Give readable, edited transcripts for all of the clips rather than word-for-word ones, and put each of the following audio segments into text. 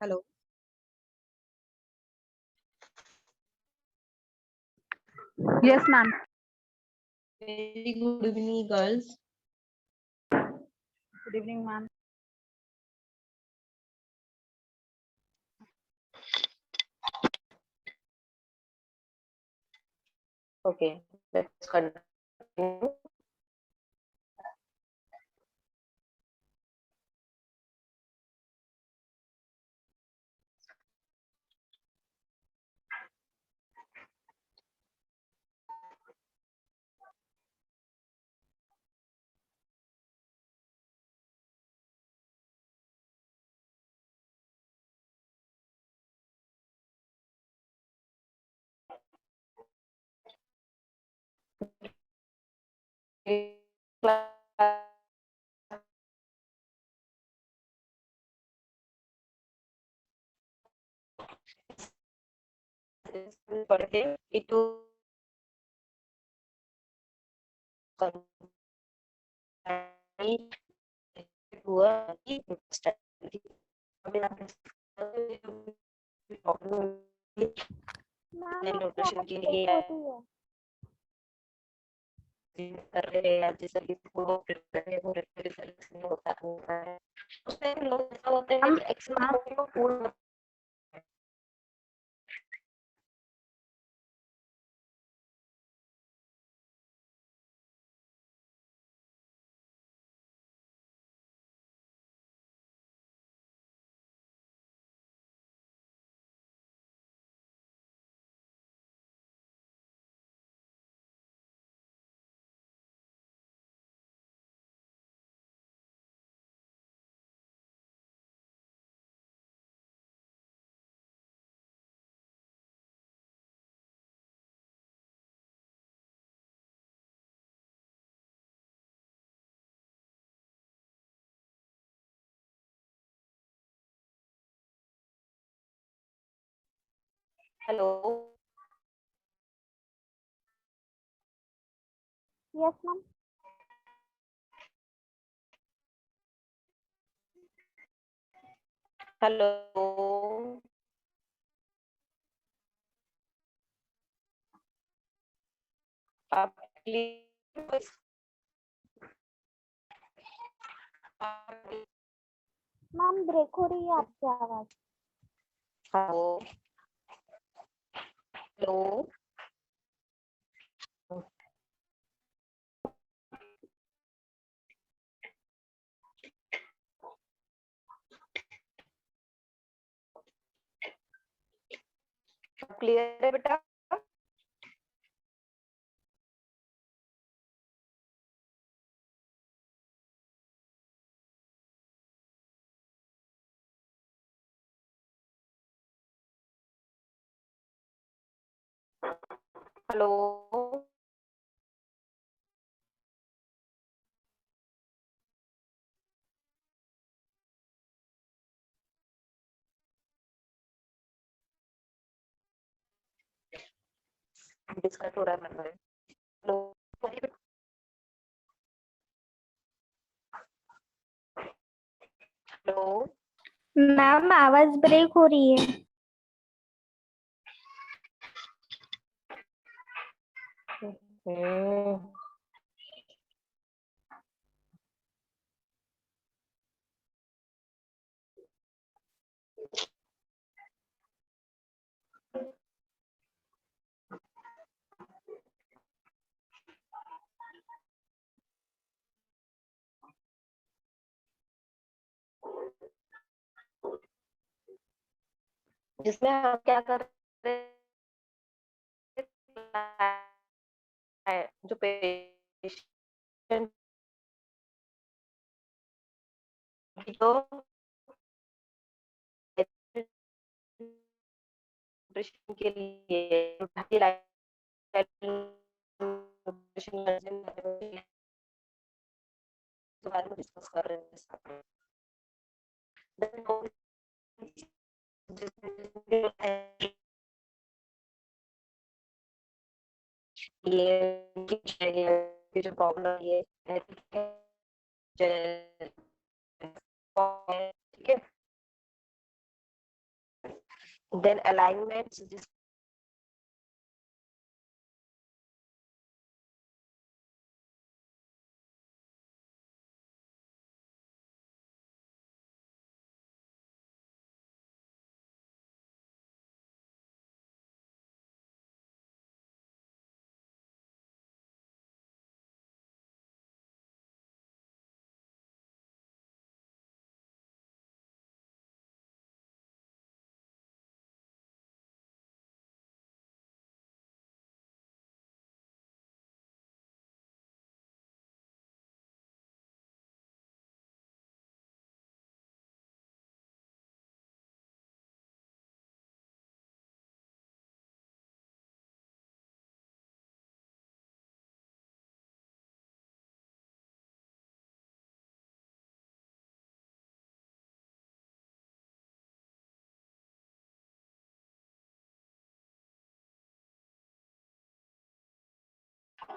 Hello. Yes, ma'am. Very good evening, girls. Good evening, ma'am. Okay, let's continue. Itu dua nutrition के लिए कर रहे हैं जैसे कि वो प्रिपेयर हो रिजल्ट नहीं होता है उसमें लोग ऐसा होते हैं कि एक्सेल को पूर्ण हेलो Yes, ma'am. हेलो आप मैम ब्रेक हो रही है आपकी आवाज। हेलो हेलो क्लियर है बेटा हेलो डिस्कस हो रहा है मेरे हेलो हेलो मैम आवाज ब्रेक हो रही है। जिसमें हम क्या कर रहे हैं जो पेशेंट जो न्यूट्रिशन के लिए न्यूट्रिशन के बारे में डिस्कस कर रहे हैं ये जो प्रॉब्लम ये है ठीक है ठीक है then alignments, this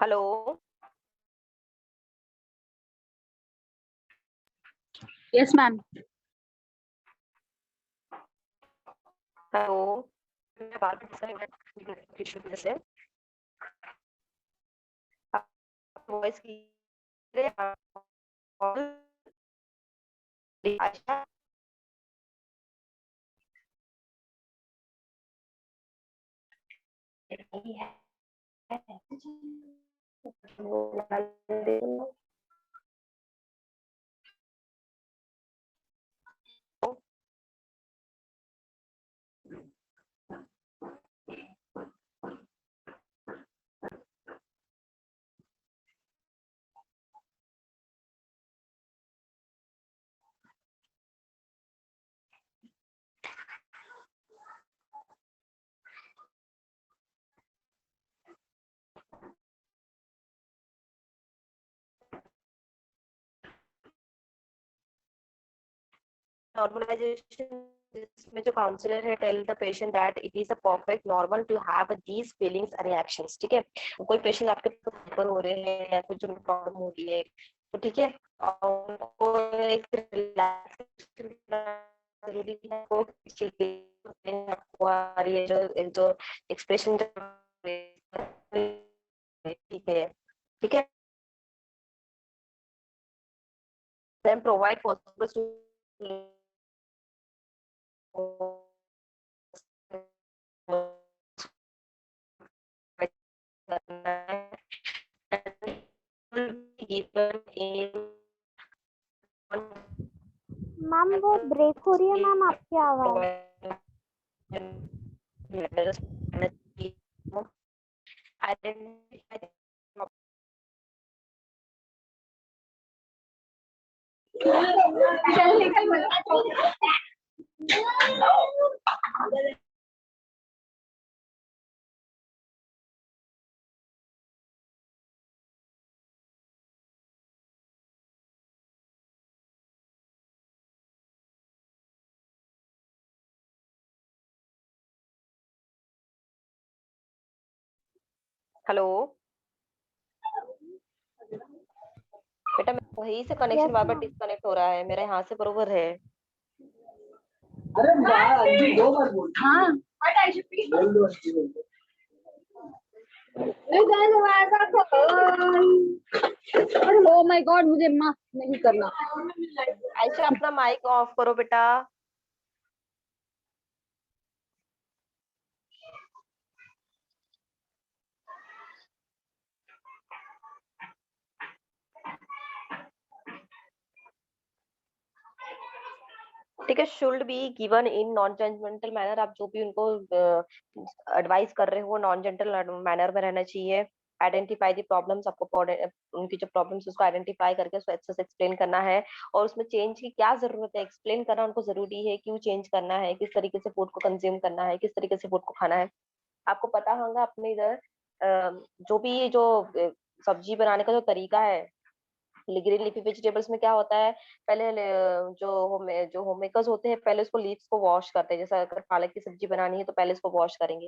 hello. Yes, ma'am. Hello. मैं बात कर रही हूँ किसी वजह से वॉइस की आशा नहीं है नॉर्मलाइजेशन जिसमें जो काउंसलर है tell the patient that it is a perfect normal to have these feelings and reactions. ठीक है, कोई पेशेंट आपके ऊपर हो रहे हैं या कुछ प्रॉब्लम हो रही है तो ठीक है, और उनको एक रिलैक्सेशन जरूरी है वो ये जो जो एक्सप्रेशन ठीक है, ठीक है, then provide possible given in ma'am वो ब्रेक हो रही है मैम आपकी आवाज। identify हेलो बेटा, वहीं से कनेक्शन Yes, बार बार ma'am. डिस्कनेक्ट हो रहा है, मेरा यहाँ से बरोबर है। अरे वाह, अंजलि 2 बार बोल। हाँ, बोल दो अच्छी बोल दो। Oh my God, मुझे माफ नहीं करना। आयशा अपना माइक ऑफ करो बेटा। ठीक है, should be given in non judgmental manner. आप जो भी उनको एडवाइस कर रहे हो नॉन जजमेंटल मैनर में रहना चाहिए। आइडेंटिफाई दी प्रॉब्लम्स, आपको उनकी जो प्रॉब्लम्स उसको आइडेंटिफाई करके उसको अच्छे से एक्सप्लेन करना है और उसमें चेंज की क्या जरूरत है एक्सप्लेन करना उनको जरूरी है, क्यों चेंज करना है, किस तरीके से फूड को कंज्यूम करना है, किस तरीके से फूड को खाना है। आपको पता होगा अपने इधर जो भी जो सब्जी बनाने का जो तरीका है ग्रीन लीफी वेजिटेबल्स में क्या होता है, पहले जो होम मेकर्स होते हैं पहले उसको लीव्स को वॉश करते हैं। जैसे अगर पालक की सब्जी बनानी है तो पहले इसको वॉश करेंगे,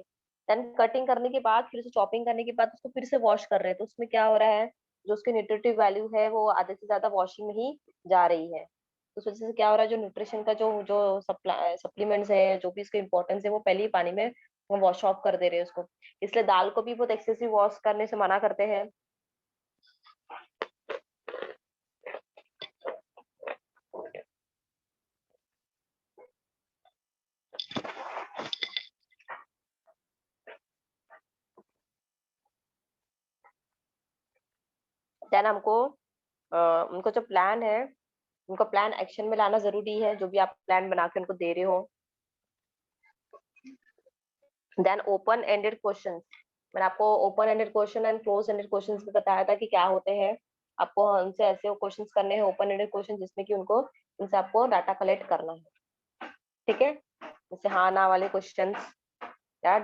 देन कटिंग करने के बाद फिर से चॉपिंग करने के बाद उसको फिर से वॉश कर रहे हैं। तो उसमें क्या हो रहा है, जो उसकी न्यूट्रिटिव वैल्यू है वो आधे से ज्यादा वॉशिंग में ही जा रही है। उस वजह से क्या हो रहा है, जो न्यूट्रिशन का जो जो सप्लीमेंट्स है, जो भी इसके इंपॉर्टेंस है, वो पहले ही पानी में वो वॉश ऑफ कर दे रहे हैं उसको। इसलिए दाल को भी बहुत एक्सेसिव वॉश करने से मना करते हैं। देन हमको उनको जो प्लान है, उनका प्लान एक्शन में लाना जरूरी है, जो भी आप प्लान बना के उनको दे रहे हो। देन ओपन एंडेड क्वेश्चन, मैंने आपको open ended question and close ended question भी बताया था कि क्या होते हैं। आपको उनसे ऐसे क्वेश्चन करने हैं ओपन एंडेड क्वेश्चन, जिसमें कि उनको उनसे आपको डाटा कलेक्ट करना है, ठीक है। जैसे हाँ ना वाले क्वेश्चन या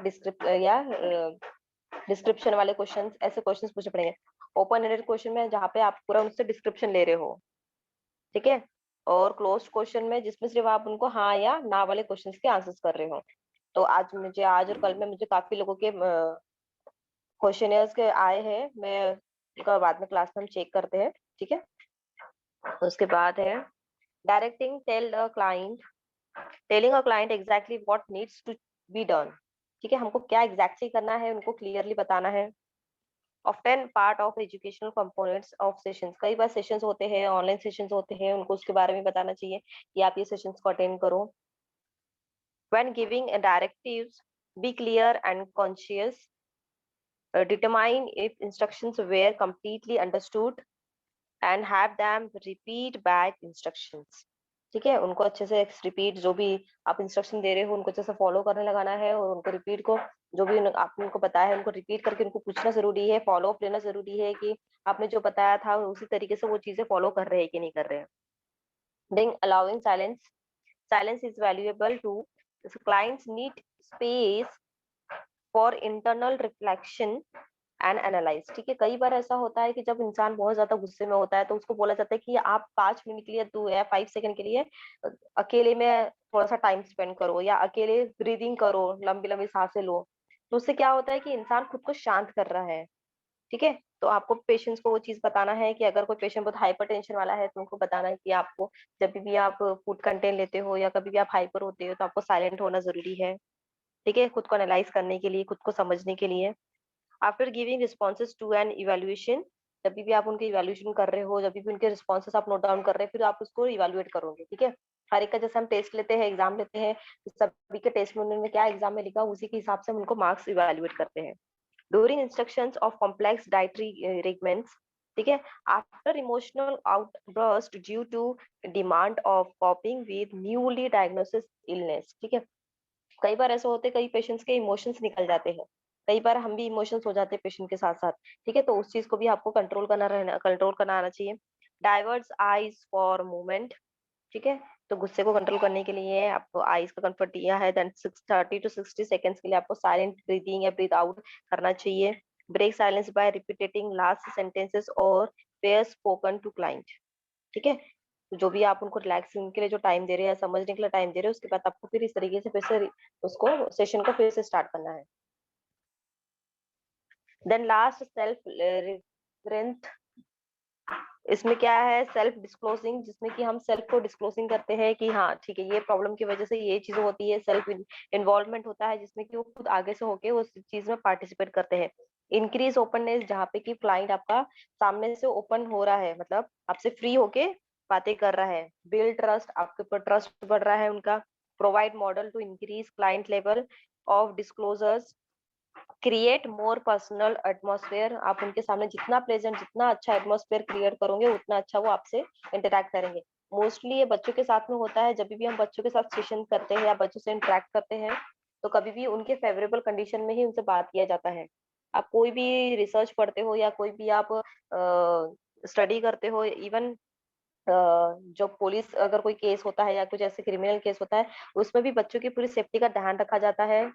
डिस्क्रिप्शन वाले क्वेश्चन, ऐसे क्वेश्चन पूछने पड़ेंगे। ओपन एंडेड क्वेश्चन में जहाँ पे आप पूरा उनसे डिस्क्रिप्शन ले रहे हो, ठीक है। और क्लोज क्वेश्चन में जिसमें सिर्फ आप उनको हाँ या ना वाले क्वेश्चन के आंसर्स कर रहे हो। तो आज और कल में मुझे काफी लोगों के क्वेश्चनियर्स के आए हैं, मैं उनका बाद में क्लास में हम चेक करते हैं, ठीक है। उसके बाद है directing telling a client exactly what needs to be done, ठीक है। हमको क्या एग्जैक्टली करना है उनको क्लियरली बताना है। Often part of educational components of sessions, कई बार सेशंस होते हैं, ऑनलाइन सेशंस होते हैं, उनको उसके बारे में बताना चाहिए कि आप ये सेशंस को अटेंड करो। When giving directives, be clear and conscious. Determine if instructions were completely understood and have them repeat back instructions, ठीक है। उनको अच्छे से रिपीट, जो भी आप इंस्ट्रक्शन दे रहे हो उनको अच्छे से फॉलो करने लगाना है, और उनको रिपीट को जो भी आपने उनको बताया है उनको रिपीट करके उनको पूछना जरूरी है, फॉलो अप लेना जरूरी है कि आपने जो बताया था उसी तरीके से वो चीजें फॉलो कर रहे हैं कि नहीं कर रहे हैं। Then allowing silence is valuable to clients need space for internal reflection and analyse, ठीक है। कई बार ऐसा होता है कि जब इंसान बहुत ज्यादा गुस्से में होता है तो उसको बोला जाता है कि आप 5 मिनट के लिए तू या 5 सेकंड के लिए अकेले में थोड़ा सा टाइम स्पेंड करो, या अकेले ब्रीदिंग करो, लंबी लंबी सांसें लो। तो उससे क्या होता है कि इंसान खुद को शांत कर रहा है, ठीक है। तो आपको पेशेंट्स को वो चीज बताना है कि अगर कोई पेशेंट बहुत हाइपर टेंशन वाला है तो उनको बताना है कि आपको जब भी आप फूड कंटेंट लेते हो या कभी भी आप हाइपर होते हो तो आपको साइलेंट होना जरूरी है, ठीक है, खुद को एनालाइज करने के लिए, खुद को समझने के लिए। After giving responses to an evaluation, जब भी आप उनके इवेल्युएशन कर रहे हो, जब भी उनके रिस्पॉन्सेज आप नोट डाउन कर रहे हैं, फिर आप उसको इवेल्युएट करोगे, ठीक है। हर एक का जैसे हम टेस्ट लेते हैं, एग्जाम लेते हैं, तो सभी के टेस्ट में उन्होंने क्या एग्जाम में लिखा उसी के हिसाब से हम उनको मार्क्स इवेल्युएट करते हैं। During instructions of complex dietary recommends, ठीक है। After emotional outburst due to demand of coping with newly diagnosis illness, ठीक है। कई बार ऐसा होते हैं, कई पेशेंट्स के इमोशंस निकल जाते हैं, कई बार हम भी इमोशंस हो जाते हैं पेशेंट के साथ साथ, ठीक है। तो उस चीज को भी आपको कंट्रोल करना आना चाहिए। डाइवर्स आईज फॉर मूवमेंट, ठीक है। तो गुस्से को कंट्रोल करने के लिए आपको आईज का कंफर्ट दिया है। देन 30 to 60 सेकंड्स के लिए आपको साइलेंट ब्रीदिंग या ब्रीथ आउट करना चाहिए। Break silence by repeating last sentences और प्रेयर स्पोकन टू क्लाइंट, ठीक है। तो जो भी आप उनको रिलैक्सिंग के लिए जो टाइम दे रहे हैं, समझने के लिए टाइम दे रहे हैं, उसके बाद आपको फिर इस तरीके से फिर से उसको सेशन को फिर से स्टार्ट करना है। देन लास्ट सेल्फ रेफरेंस, इसमें क्या है, सेल्फ डिस्क्लोजिंग, जिसमें कि हम सेल्फ को डिस्क्लोजिंग करते हैं कि हाँ ठीक है, ये प्रॉब्लम की वजह से ये चीज होती है। सेल्फ इन्वॉल्वमेंट होता है जिसमें कि वो खुद आगे से होके उस चीज में पार्टिसिपेट करते हैं। इंक्रीज ओपननेस, जहाँ पे कि क्लाइंट आपका सामने से ओपन हो रहा है, मतलब आपसे फ्री होके बातें कर रहा है। बिल्ड ट्रस्ट, आपके ऊपर ट्रस्ट बढ़ रहा है उनका। Provide model to increase client level of disclosures. Create more personal atmosphere, आप उनके सामने जितना प्रेजेंट, जितना अच्छा एटमॉस्फेयर क्रिएट करोगे उतना अच्छा वो आपसे इंटरेक्ट करेंगे। मोस्टली ये बच्चों के साथ में होता है, जब भी हम बच्चों के साथ सेशन करते हैं या बच्चों से इंटरेक्ट करते हैं तो कभी भी उनके फेवरेबल कंडीशन में ही उनसे बात किया जाता है। आप कोई भी रिसर्च पढ़ते हो या कोई भी आप स्टडी करते हो, इवन जो पुलिस अगर कोई केस होता है या कुछ ऐसे क्रिमिनल केस होता है, उसमें भी बच्चों की पूरी सेफ्टी का ध्यान रखा जाता है।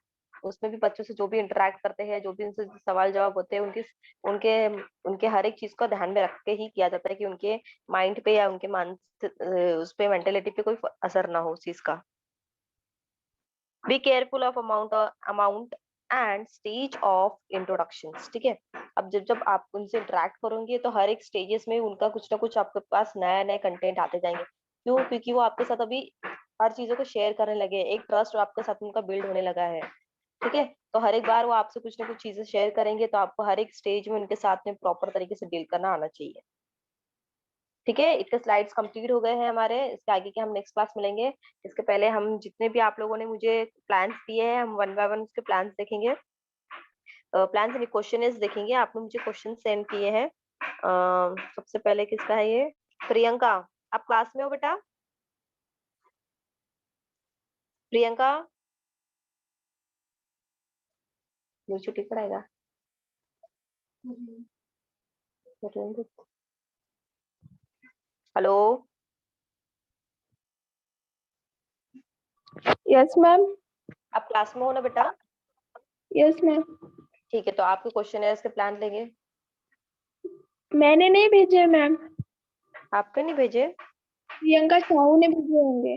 उसमें भी बच्चों से जो भी इंटरेक्ट करते हैं, जो भी उनसे सवाल जवाब होते हैं, उनके उनके हर एक चीज को ध्यान में रख के ही किया जाता है कि उनके माइंड पे या उनके उस पे मेंटेलिटी पे कोई असर ना हो उस चीज का। Be careful of amount and stage of introduction, ठीक है। अब जब जब आप उनसे इंटरेक्ट करोगे तो हर एक स्टेजेस में उनका कुछ ना कुछ आपके पास नया नया कंटेंट आते जाएंगे। क्यों? क्योंकि वो आपके साथ अभी हर चीजों को शेयर करने लगे हैं, एक ट्रस्ट आपके साथ उनका बिल्ड होने लगा है। ठीक है, तो हर एक बार वो आपसे कुछ ना कुछ चीजें शेयर करेंगे, तो आपको हर एक स्टेज में उनके साथ में प्रॉपर तरीके से डील करना आना चाहिए। ठीक है, इसके स्लाइड्स कंप्लीट हो गए हैं हमारे, इसके आगे के हम नेक्स्ट क्लास मिलेंगे। इसके पहले हम जितने भी आप लोगों ने मुझे प्लान्स दिए हैं, हम वन बाय वन उसके प्लान्स देखेंगे। प्लान्स यानी क्वेश्चन देखेंगे, आपने मुझे क्वेश्चन सेंड किए हैं। सबसे पहले किसका है ये? प्रियंका, आप क्लास में हो बेटा? प्रियंका, ये छुट्टी पड़ेगा। Hello, yes ma'am. आप क्लास में हो ना बेटा? Yes ma'am. ठीक है, तो आपके क्वेश्चन है, इसके प्लान लेंगे। मैंने नहीं भेजे मैम, आपने नहीं भेजे? प्रियंका साहू ने भेजे होंगे।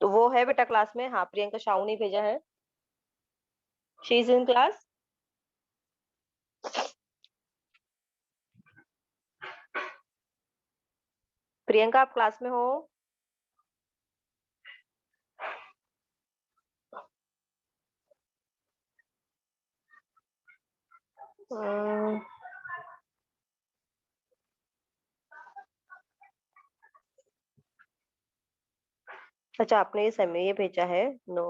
तो वो है बेटा क्लास में। हाँ, प्रियंका शाहू ने भेजा है, she is in class. Priyanka, आप क्लास में हो? अम्म, अच्छा, आपने ये समय ये भेजा है। नो,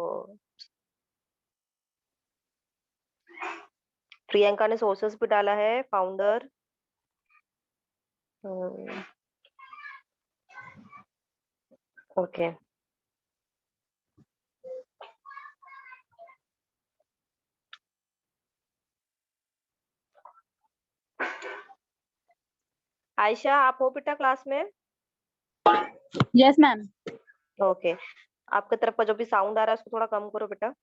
प्रियंका ने सोर्सेस भी डाला है, फाउंडर। ओके, आयशा, आप हो बेटा क्लास में? Yes ma'am. ओके, आपके तरफ का जो भी साउंड आ रहा है उसको थोड़ा कम करो बेटा।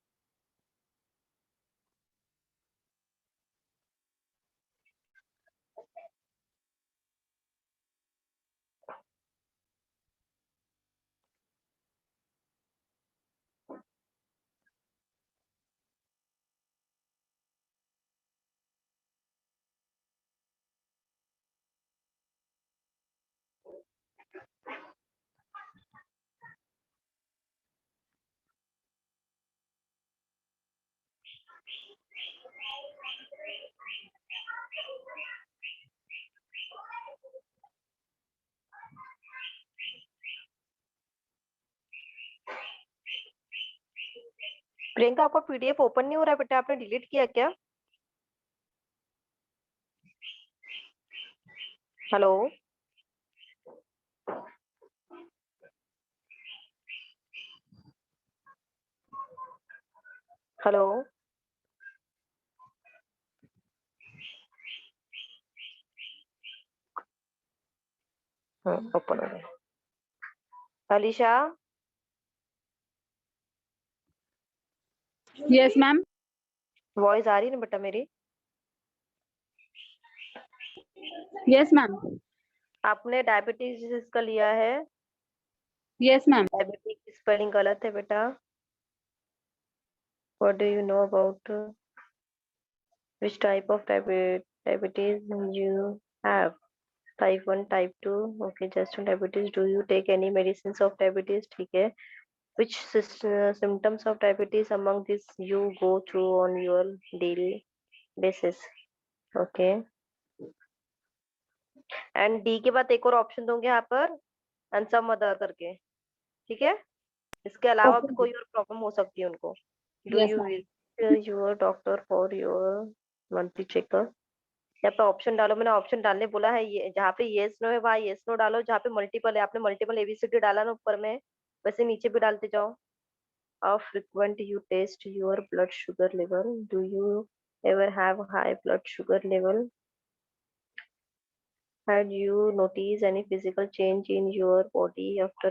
प्रियंका, आपका पीडीएफ ओपन नहीं हो रहा है बेटा, आपने डिलीट किया क्या? हेलो, हेलो, ओपन हो गया। Alisha, yes ma'am. वॉइस आ रही है ना बेटा मेरी? Yes ma'am. आपने डायबिटीज इसका लिया है? Yes ma'am. डायबिटीज की स्पेलिंग गलत है बेटा। What do you know about which type of diabetes you have? Type 1, type 2, okay, just diabetes. Do you take any medicines of diabetes? ठीक है, which symptoms of diabetes among this you go through on your daily basis? Okay, and D के बाद एक और option दूंगे यहाँ पर, and some other करके। ठीक है, इसके अलावा भी ओके। कोई और प्रॉब्लम हो सकती है उनको। Do yes you ma'am. Visit your doctor for your monthly checkup? यहाँ पे ऑप्शन डालो, मैंने ऑप्शन डालने बोला है, ये जहाँ पे येस नो है वहाँ येस नो डालो, जहाँ पे मल्टीपल है आपने मल्टीपल एबीसीडी डाला ना ऊपर में, वैसे नीचे भी डालते जाओ। How frequent you test your blood sugar level? Do you ever have high blood sugar level? Had you noticed any physical change in your body after?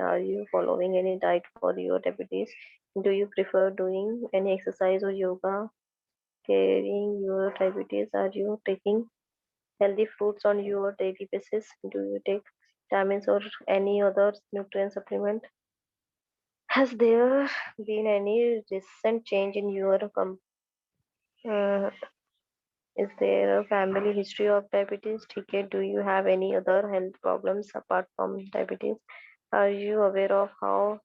Are you following any diet for your diabetes? Do you prefer doing any exercise or yoga? Carrying your diabetes? Are you taking healthy fruits on your daily basis? Do you take vitamins or any other nutrient supplement? Has there been any recent change in your uh, Is there a family history of diabetes? ठीक है. Do you have any other health problems apart from diabetes? Are you aware of how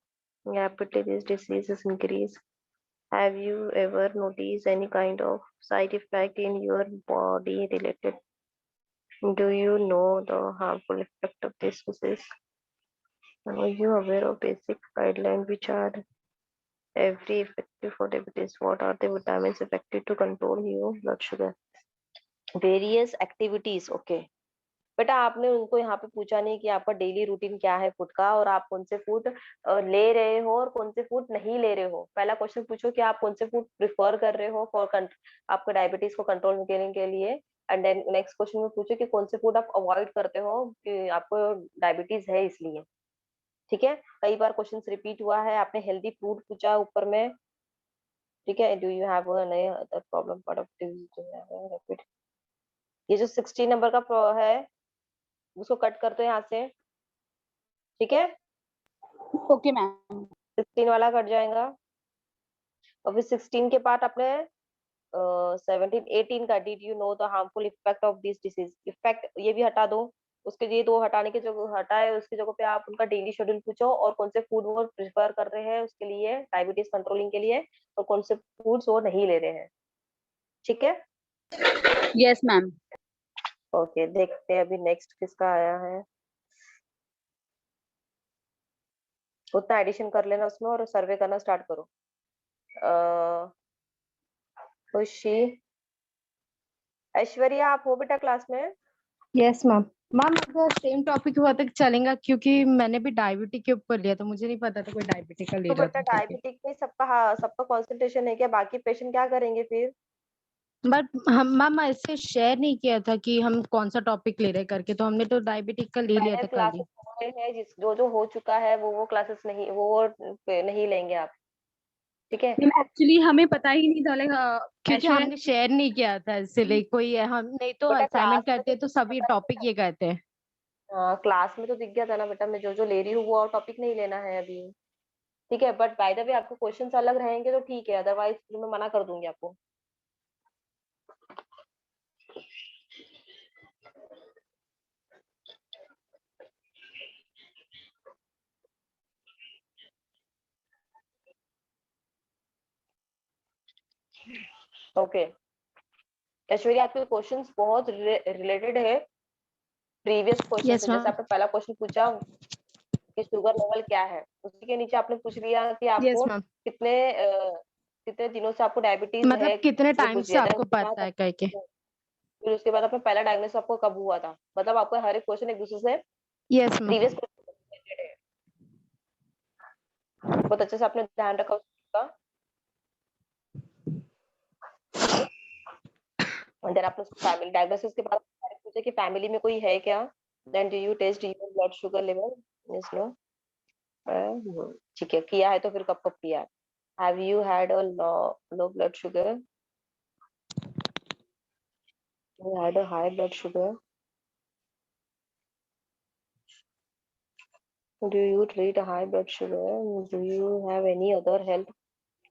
rapidly these diseases increase? Have you ever noticed any kind of side effect in your body related? Do you know the harmful effect of this disease? Are you aware of basic guidelines which are every effective for diabetes? What are the vitamins effective to control your blood sugar? Various activities. Okay. बेटा आपने उनको यहाँ पे पूछा नहीं कि आपका daily routine क्या है फूड का और आप कौन से फूड ले रहे हो और कौन से फूड नहीं ले रहे हो. पहला क्वेश्चन पूछो कि आप कौन से फूड प्रिफर कर रहे हो फॉर आपके डायबिटीज को कंट्रोल करने के लिए. एंड देन नेक्स्ट क्वेश्चन में पूछो कि कौन से फूड आप अवॉइड करते हो कि आपको डायबिटीज है इसलिए. ठीक है. कई बार क्वेश्चन रिपीट हुआ है. आपने हेल्दी फूड पूछा ऊपर में. ठीक है. डू यू हैव नए अदर प्रॉब्लम पार्ट ऑफ ये जो 16 नंबर का है उसको कट कर दो यहाँ से. ठीक है. Okay ma'am. 16 वाला कट जाएगा और फिर 16 के बाद अपने 17 18 का did you know the harmful effect of this disease. Effect ये भी हटा दो. उसके ये दो हटाने के जो हटाए उसकी जगह पे आप उनका डेली शेड्यूल पूछो और कौन से फूड वो प्रिफर कर रहे हैं उसके लिए डायबिटीज कंट्रोलिंग के लिए और कौन से फूड्स वो नहीं ले रहे हैं. ठीक है. Yes ma'am. ओके. देखते हैं अभी नेक्स्ट किसका आया है. उतना एडिशन कर लेना उसमें और सर्वे करना स्टार्ट करो. खुशी ऐश्वर्या आप हो बेटा क्लास में. Yes ma'am. मैम अगर सेम टॉपिक हुआ तक चलेगा क्योंकि मैंने भी डायबिटिक के ऊपर लिया तो मुझे नहीं पता था कोई डायबिटिक का ले तो रहा बेटा था करके. डायबिटिक में सबका कंसंट्रेशन है क्या? बाकी पेशेंट क्या करेंगे फिर? बट हम मैम ऐसे शेयर नहीं किया था कि हम कौन सा टॉपिक ले रहे करके, तो हमने तो डायबिटिक का ले लिया पहले था क्लासेस खाली. हो रहे हैं जिस जो हो चुका है वो क्लासेस नहीं वो नहीं लेंगे आप. ठीक है. एक्चुअली हमें पता ही नहीं चलेगा क्योंकि हमने शेयर नहीं किया था इसलिए कोई हम नहीं तो बेटा क्लास असाइनमेंट में करते तो सभी टॉपिक ये कहते हैं. हाँ क्लास में तो दिख गया था ना बेटा. मैं जो ले रही हूँ वो और टॉपिक नहीं लेना है अभी. ठीक है. बट बाय द वे आपको क्वेश्चंस अलग रहेंगे तो ठीक है. अदरवाइज मैं मना कर दूंगी आपको. ओके. ऐश्वर्या आपके क्वेश्चंस बहुत रिलेटेड है प्रीवियस क्वेश्चन Yes, से. जैसे ma'am. आपने पहला क्वेश्चन पूछा कि शुगर लेवल क्या है उसी के नीचे आपने पूछ लिया कि Yes, आपको ma'am. कितने दिनों से आपको डायबिटीज मतलब है कितने ये टाइम पूछ से लिया था. आपको पता है करके. फिर उसके बाद आपने पहला डायग्नोसिस आपको कब हुआ था. मतलब आपको हर एक क्वेश्चन एक दूसरे से यस मैम. प्रीवियस क्वेश्चन है. बहुत अच्छे से आपने ध्यान रखा उसका. देन आपने फैमिली डायग्नोसिस के बाद पूछे कि फैमिली में कोई है क्या. Then do you test your blood sugar level. Yes no. ठीक है. किया है तो फिर कब कब किया है. Have you had a low blood sugar. You had a high blood sugar. Do you treat a high blood sugar? Do you have any other health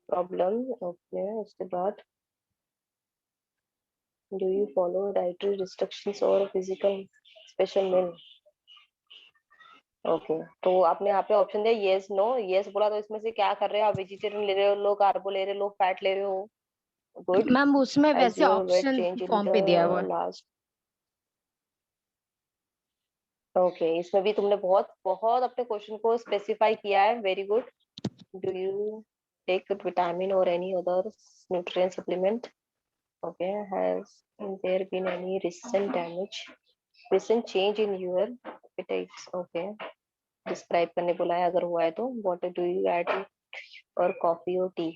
problem? Okay, उसके बाद do you follow dietary restrictions or physical special meal? Okay. तो आपने यहाँ पे option दिया yes no. Yes बोला तो इसमें से क्या कर रहे हो आप? वेजिटेरियन ले रहे हो, लो कार्बो ले रहे हो, लो फैट ले रहे हो. गुड. मैम उसमें Has वैसे your weight option changed in form the पे दिया हुआ है. last? ओके. इसमें भी तुमने बहुत बहुत अपने क्वेश्चन को स्पेसिफाई किया है. Very good. Do you take vitamin और any other nutrient supplement? Okay. Has there been any recent change in your appetites? Okay. Describe करने बोला है अगर हुआ है तो. व्हाट डू यू ऐड और कॉफी और tea?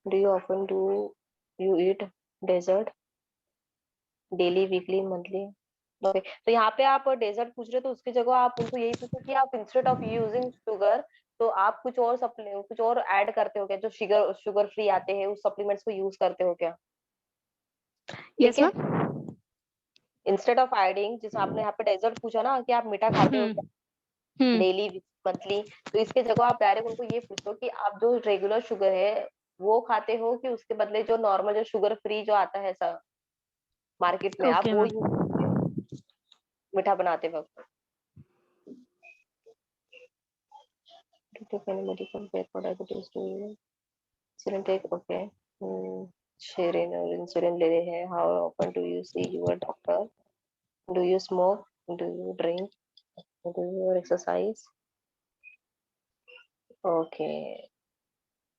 Do you often do you eat dessert daily weekly monthly? Okay. तो यहाँ पे आप डेजर्ट पूछ रहे हो तो उसकी जगह आप उनको यही पूछो कि आप इंस्टेड ऑफ यूजिंग शुगर तो आप कुछ और कुछ और ऐड करते हो क्या जो शुगर फ्री आते हैं उस सप्लीमेंट्स को यूज करते हो क्या? यस ठीक है. मैम. इंस्टेड ऑफ एडिंग जैसे आपने यहाँ पे डेजर्ट पूछा ना कि आप मीठा खाते हो हम्म. डेली मंथली तो इसके जगह आप डायरेक्ट उनको ये पूछो कि आप जो रेगुलर शुगर है वो खाते हो कि उसके बदले जो नॉर्मल जो शुगर फ्री जो आता है सब मार्केट में, आप ओके वो मैम। यूज करते हो मीठा बनाते वक्त? Medical for diabetes to insulin take, okay. शेरिन और इंसुलिन ले रहे हैं। How often do you see your doctor? Do you smoke? Do you drink? Do you exercise? Okay.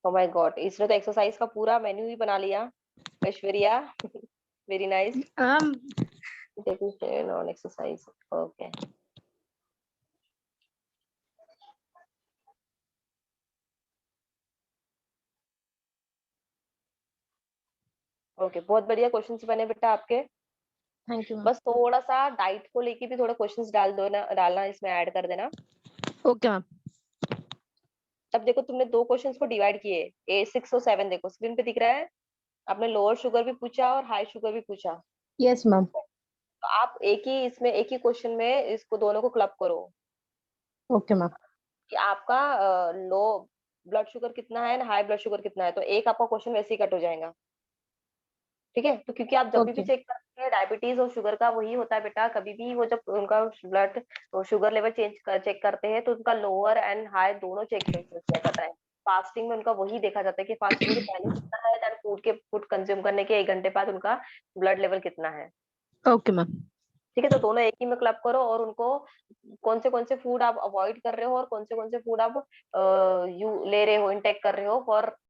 Oh my god, इसने तो एक्सरसाइज का पूरा मेन्यू ही बना लिया। Aishwarya, very nice. Non exercise, okay. Okay, बहुत बढ़िया क्वेश्चंस बने बेटा आपके। Thank you ma'am. बस थोड़ा सा डाइट को लेके भी थोड़ा क्वेश्चंस डाल दो ना, डालना इसमें ऐड कर देना। Okay ma'am. अब देखो तुमने दो क्वेश्चंस को डिवाइड किए, A6 और 7, देखो स्क्रीन पे दिख रहा है। आपने लोअर शुगर भी पूछा और हाई शुगर भी पूछा। Yes ma'am. तो आप एक ही क्वेश्चन में इसको दोनों को क्लब करो ओके मैम। कि आपका लो ब्लड शुगर कितना है ना हाई ब्लड शुगर कितना है, तो एक आपका क्वेश्चन वैसे ही कट हो जाएगा। ठीक है, तो क्योंकि आप जब भी ओके। चेक करते हैं डायबिटीज और शुगर का वही होता है बेटा, कभी भी वो जब उनका ब्लड शुगर लेवल चेक करते हैं तो उनका लोअर एंड हाई दोनों चेक किया जाता है। फास्टिंग में उनका वही देखा जाता है कि फास्टिंग के पहले कितना है, देन फूड कंज्यूम करने के 1 घंटे बाद उनका ब्लड लेवल कितना है। Okay ma'am. ठीक है, तो दोनों एक ही में क्लब करो और उनको कौन से फूड आप अवॉइड कर रहे हो और कौन से फूड आप यू ले रहे हो, इनटेक कर रहे हो फॉर